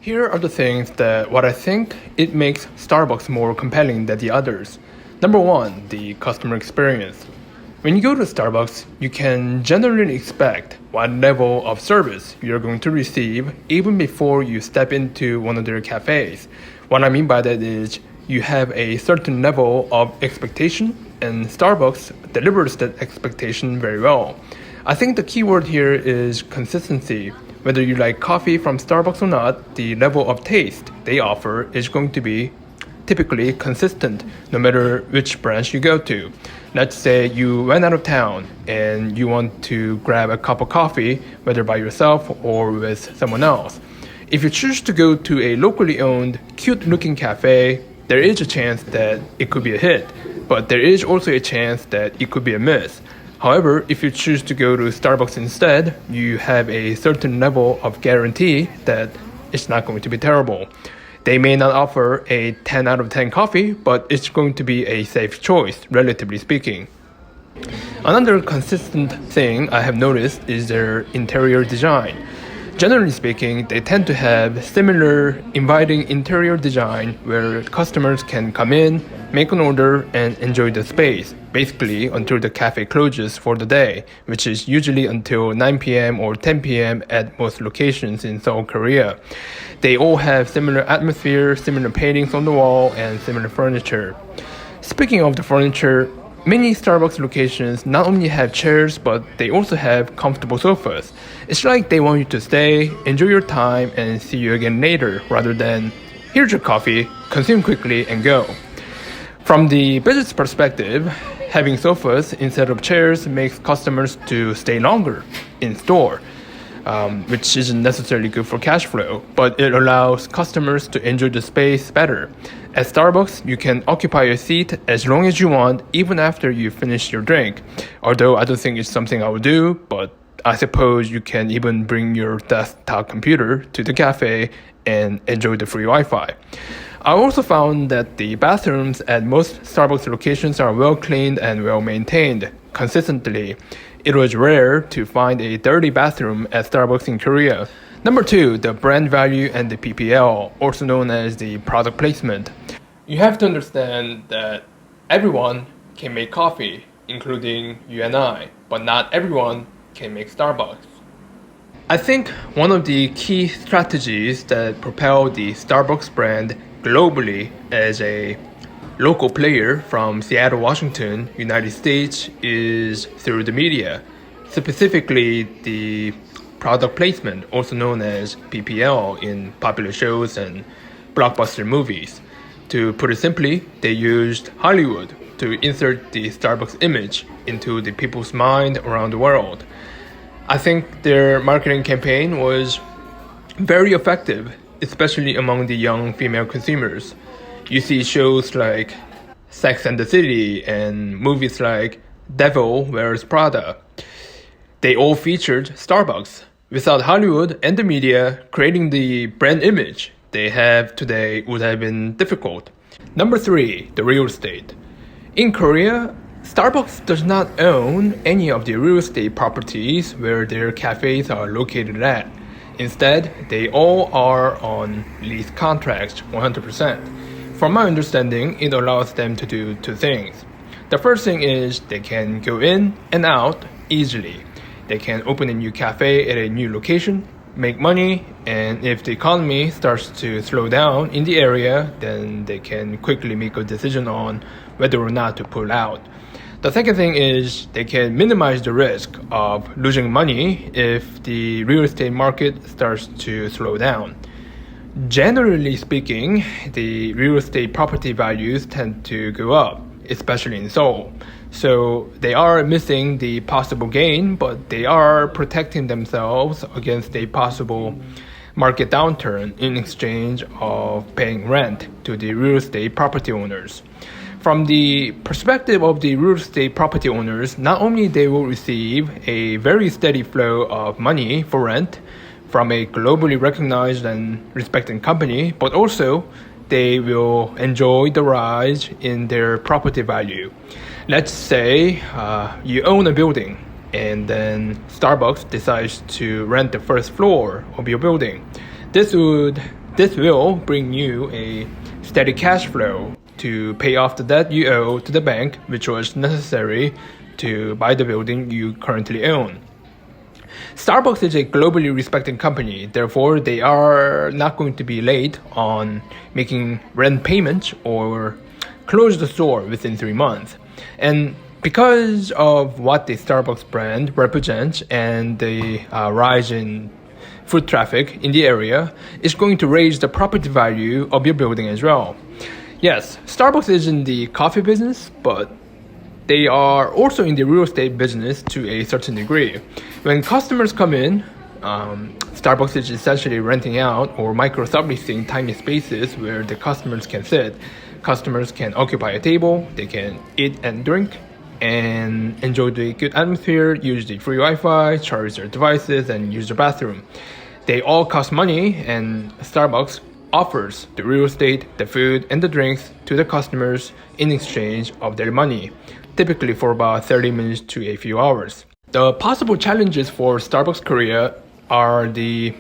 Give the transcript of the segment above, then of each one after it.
Here are the things that what I think it makes Starbucks more compelling than the others. Number one, the customer experience. When you go to Starbucks, you can generally expect what level of service you're going to receive even before you step into one of their cafes. What I mean by that is you have a certain level of expectation, and Starbucks delivers that expectation very well. I think the key word here is consistency. Whether you like coffee from Starbucks or not, the level of taste they offer is going to be typically consistent no matter which branch you go to. Let's say you went out of town and you want to grab a cup of coffee, whether by yourself or with someone else. If you choose to go to a locally owned, cute looking cafe, there is a chance that it could be a hit, but there is also a chance that it could be a miss. However, if you choose to go to Starbucks instead, you have a certain level of guarantee that it's not going to be terrible. They may not offer a 10 out of 10 coffee, but it's going to be a safe choice, relatively speaking. Another consistent thing I have noticed is their interior design. Generally speaking, they tend to have similar inviting interior design where customers can come in, make an order, and enjoy the space, basically until the cafe closes for the day, which is usually until 9 p.m. or 10 p.m. at most locations in Seoul, Korea. They all have similar atmosphere, similar paintings on the wall, and similar furniture. Speaking of the furniture, many Starbucks locations not only have chairs, but they also have comfortable sofas. It's like they want you to stay, enjoy your time, and see you again later, rather than, here's your coffee, consume quickly, and go. From the business perspective, having sofas instead of chairs makes customers to stay longer in store, which isn't necessarily good for cash flow, but it allows customers to enjoy the space better. At Starbucks, you can occupy your seat as long as you want, even after you finish your drink. Although I don't think it's something I would do, but I suppose you can even bring your desktop computer to the cafe and enjoy the free Wi-Fi. I also found that the bathrooms at most Starbucks locations are well cleaned and well maintained consistently. It was rare to find a dirty bathroom at Starbucks in Korea. Number two, the brand value and the PPL, also known as the product placement. You have to understand that everyone can make coffee, including you and I, but not everyone can make Starbucks. I think one of the key strategies that propel the Starbucks brand globally as a local player from Seattle, Washington, United States is through the media, specifically the product placement, also known as PPL in popular shows and blockbuster movies. To put it simply, they used Hollywood to insert the Starbucks image into the people's mind around the world. I think their marketing campaign was very effective, especially among the young female consumers. You see shows like Sex and the City and movies like Devil Wears Prada. They all featured Starbucks. Without Hollywood and the media creating the brand image they have today would have been difficult. Number three, the real estate. In Korea, Starbucks does not own any of the real estate properties where their cafes are located at. Instead, they all are on lease contracts 100%. From my understanding, it allows them to do two things. The first thing is they can go in and out easily. They can open a new cafe at a new location, make money, and if the economy starts to slow down in the area, then they can quickly make a decision on whether or not to pull out. The second thing is they can minimize the risk of losing money if the real estate market starts to slow down. Generally speaking, the real estate property values tend to go up, especially in Seoul. So they are missing the possible gain, but they are protecting themselves against a possible market downturn in exchange of paying rent to the real estate property owners. From the perspective of the real estate property owners, not only they will receive a very steady flow of money for rent from a globally recognized and respected company, but also they will enjoy the rise in their property value. Let's say you own a building and then Starbucks decides to rent the first floor of your building. This would This will bring you a steady cash flow to pay off the debt you owe to the bank, which was necessary to buy the building you currently own. Starbucks is a globally respected company, therefore they are not going to be late on making rent payments or close the store within 3 months. And because of what the Starbucks brand represents and the rise in foot traffic in the area, it's going to raise the property value of your building as well. Yes, Starbucks is in the coffee business, but they are also in the real estate business to a certain degree. When customers come in, Starbucks is essentially renting out or micro-subleasing tiny spaces where the customers can sit. Customers can occupy a table, they can eat and drink, and enjoy the good atmosphere, use the free Wi-Fi, charge their devices, and use the bathroom. They all cost money, and Starbucks offers the real estate, the food, and the drinks to the customers in exchange of their money, typically for about 30 minutes to a few hours. The possible challenges for Starbucks Korea are the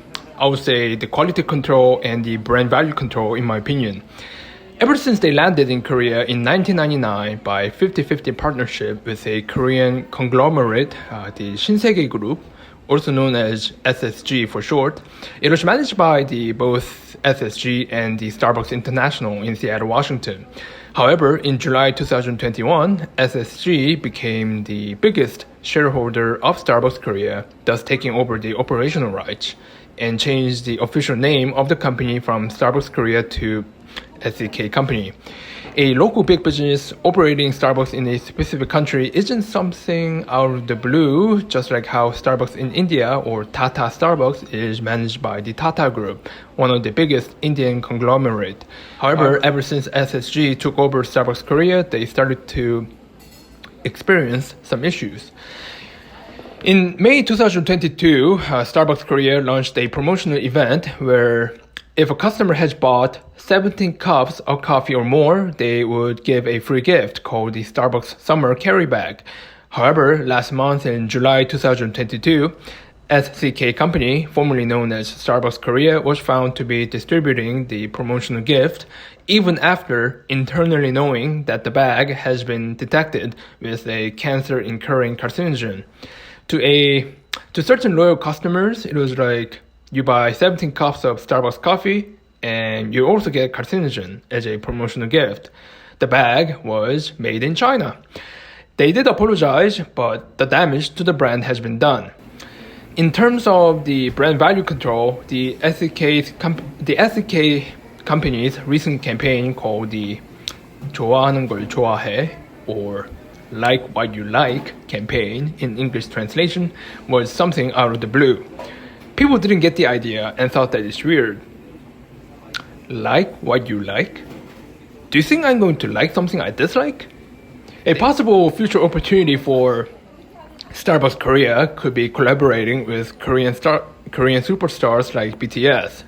quality control and the brand value control, in my opinion. Ever since they landed in Korea in 1999 by 50-50 partnership with a Korean conglomerate, the Shinsegae Group, also known as SSG for short, it was managed by both SSG and the Starbucks International in Seattle, Washington. However, in July 2021, SSG became the biggest shareholder of Starbucks Korea, thus taking over the operational rights, and changed the official name of the company from Starbucks Korea to SEK Company. A local big business operating Starbucks in a specific country isn't something out of the blue, just like how Starbucks in India or Tata Starbucks is managed by the Tata Group, one of the biggest Indian conglomerate. However, ever since SSG took over Starbucks Korea, they started to experience some issues. In May 2022, Starbucks Korea launched a promotional event where if a customer has bought 17 cups of coffee or more, they would give a free gift called the Starbucks Summer Carry Bag. However, last month in July 2022, SCK Company, formerly known as Starbucks Korea, was found to be distributing the promotional gift even after internally knowing that the bag has been detected with a cancer-incurring carcinogen. To certain loyal customers, it was like, you buy 17 cups of Starbucks coffee and you also get carcinogen as a promotional gift. The bag was made in China. They did apologize, but the damage to the brand has been done. In terms of the brand value control, the SEK company's recent campaign called the 좋아하는 걸 좋아해, or Like What You Like campaign in English translation, was something out of the blue. People didn't get the idea and thought that it's weird. Like what you like? Do you think I'm going to like something I dislike? A possible future opportunity for Starbucks Korea could be collaborating with Korean superstars like BTS.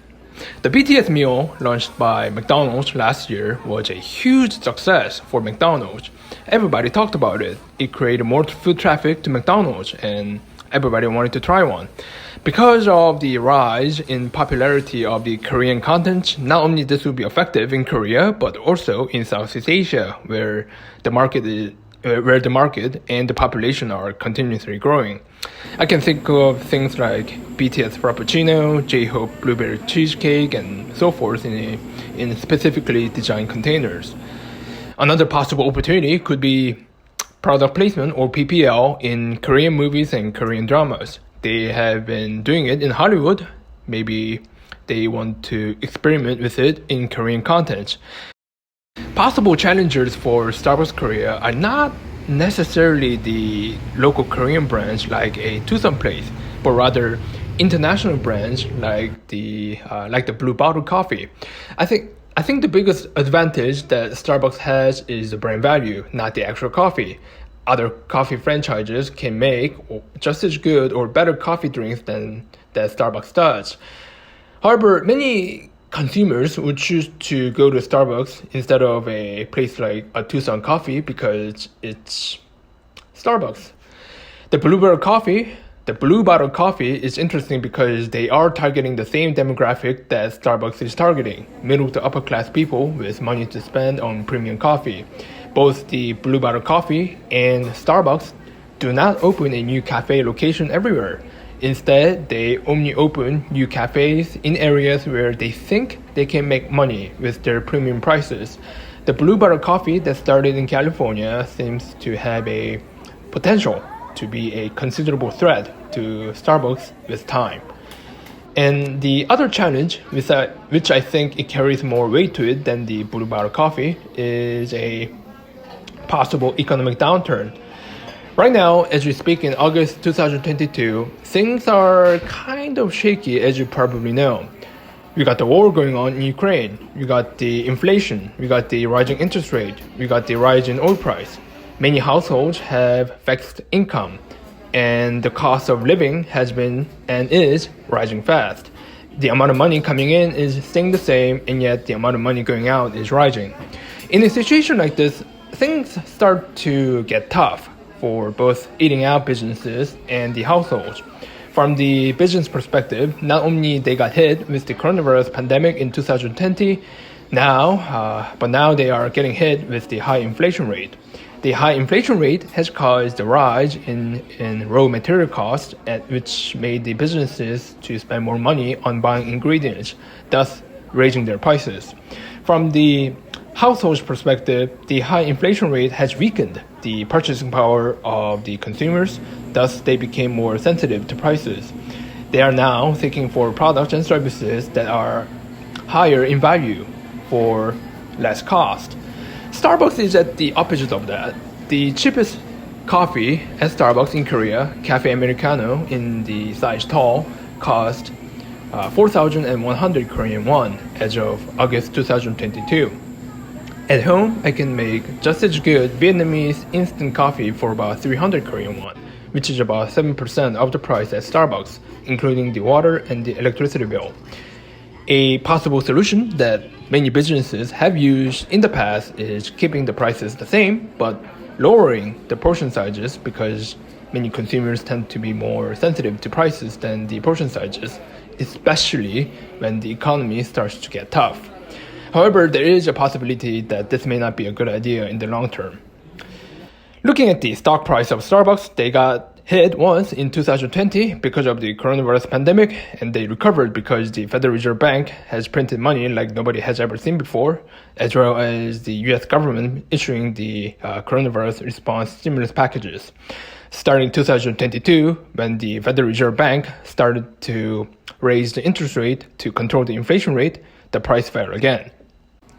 The BTS meal launched by McDonald's last year was a huge success for McDonald's. Everybody talked about it. It created more foot traffic to McDonald's and everybody wanted to try one. Because of the rise in popularity of the Korean content, not only this will be effective in Korea, but also in Southeast Asia, where the market and the population are continuously growing. I can think of things like BTS Frappuccino, J-Hope Blueberry Cheesecake, and so forth in specifically designed containers. Another possible opportunity could be product placement or PPL in Korean movies and Korean dramas. They have been doing it in Hollywood. Maybe they want to experiment with it in Korean content. Possible challengers for Starbucks Korea are not necessarily the local Korean brands like a Tucson Place, but rather international brands like the Blue Bottle Coffee. I think the biggest advantage that Starbucks has is the brand value, not the actual coffee. Other coffee franchises can make just as good or better coffee drinks than that Starbucks does. However, many consumers would choose to go to Starbucks instead of a place like a Tucson Coffee because it's Starbucks. The Bluebird coffee, The blue bottle coffee is interesting because they are targeting the same demographic that Starbucks is targeting, middle to upper class people with money to spend on premium coffee. Both the blue bottle coffee and Starbucks do not open a new cafe location everywhere. Instead, they only open new cafes in areas where they think they can make money with their premium prices. The blue bottle coffee that started in California seems to have a potential to be a considerable threat to Starbucks with time. And the other challenge, which I think it carries more weight to it than the blue bottle coffee, is a possible economic downturn. Right now, as we speak in August 2022, things are kind of shaky, as you probably know. We got the war going on in Ukraine, we got the inflation, we got the rising interest rate, we got the rise in oil price. Many households have fixed income, and the cost of living has been and is rising fast. The amount of money coming in is staying the same, and yet the amount of money going out is rising. In a situation like this, things start to get tough for both eating out businesses and the households. From the business perspective, not only they got hit with the coronavirus pandemic in 2020, but now they are getting hit with the high inflation rate. The high inflation rate has caused a rise in raw material costs, which made the businesses to spend more money on buying ingredients, thus raising their prices. From the household's perspective, the high inflation rate has weakened the purchasing power of the consumers, thus they became more sensitive to prices. They are now seeking for products and services that are higher in value for less cost. Starbucks is at the opposite of that. The cheapest coffee at Starbucks in Korea, Cafe Americano in the size tall, cost 4,100 Korean won as of August 2022. At home, I can make just as good Vietnamese instant coffee for about 300 Korean won, which is about 7% of the price at Starbucks, including the water and the electricity bill. A possible solution that many businesses have used in the past is keeping the prices the same, but lowering the portion sizes because many consumers tend to be more sensitive to prices than the portion sizes, especially when the economy starts to get tough. However, there is a possibility that this may not be a good idea in the long term. Looking at the stock price of Starbucks, they got hit once in 2020 because of the coronavirus pandemic, and they recovered because the Federal Reserve Bank has printed money like nobody has ever seen before, as well as the US government issuing the coronavirus response stimulus packages. Starting 2022, when the Federal Reserve Bank started to raise the interest rate to control the inflation rate, the price fell again.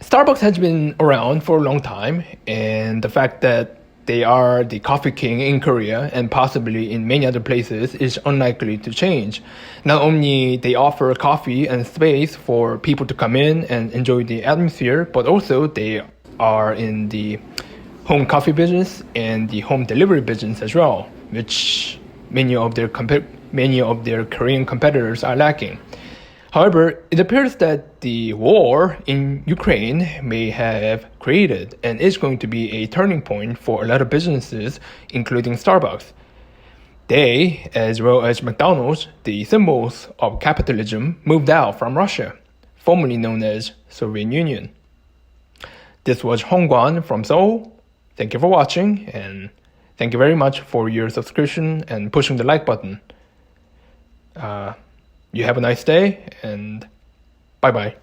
Starbucks has been around for a long time, and the fact that they are the coffee king in Korea and possibly in many other places is unlikely to change. Not only they offer coffee and space for people to come in and enjoy the atmosphere, but also they are in the home coffee business and the home delivery business as well, which many of their Korean competitors are lacking. However, it appears that the war in Ukraine may have created and is going to be a turning point for a lot of businesses, including Starbucks. They, as well as McDonald's, the symbols of capitalism, moved out from Russia, formerly known as Soviet Union. This was Hong Guan from Seoul. Thank you for watching, and thank you very much for your subscription and pushing the like button. You have a nice day, and bye-bye.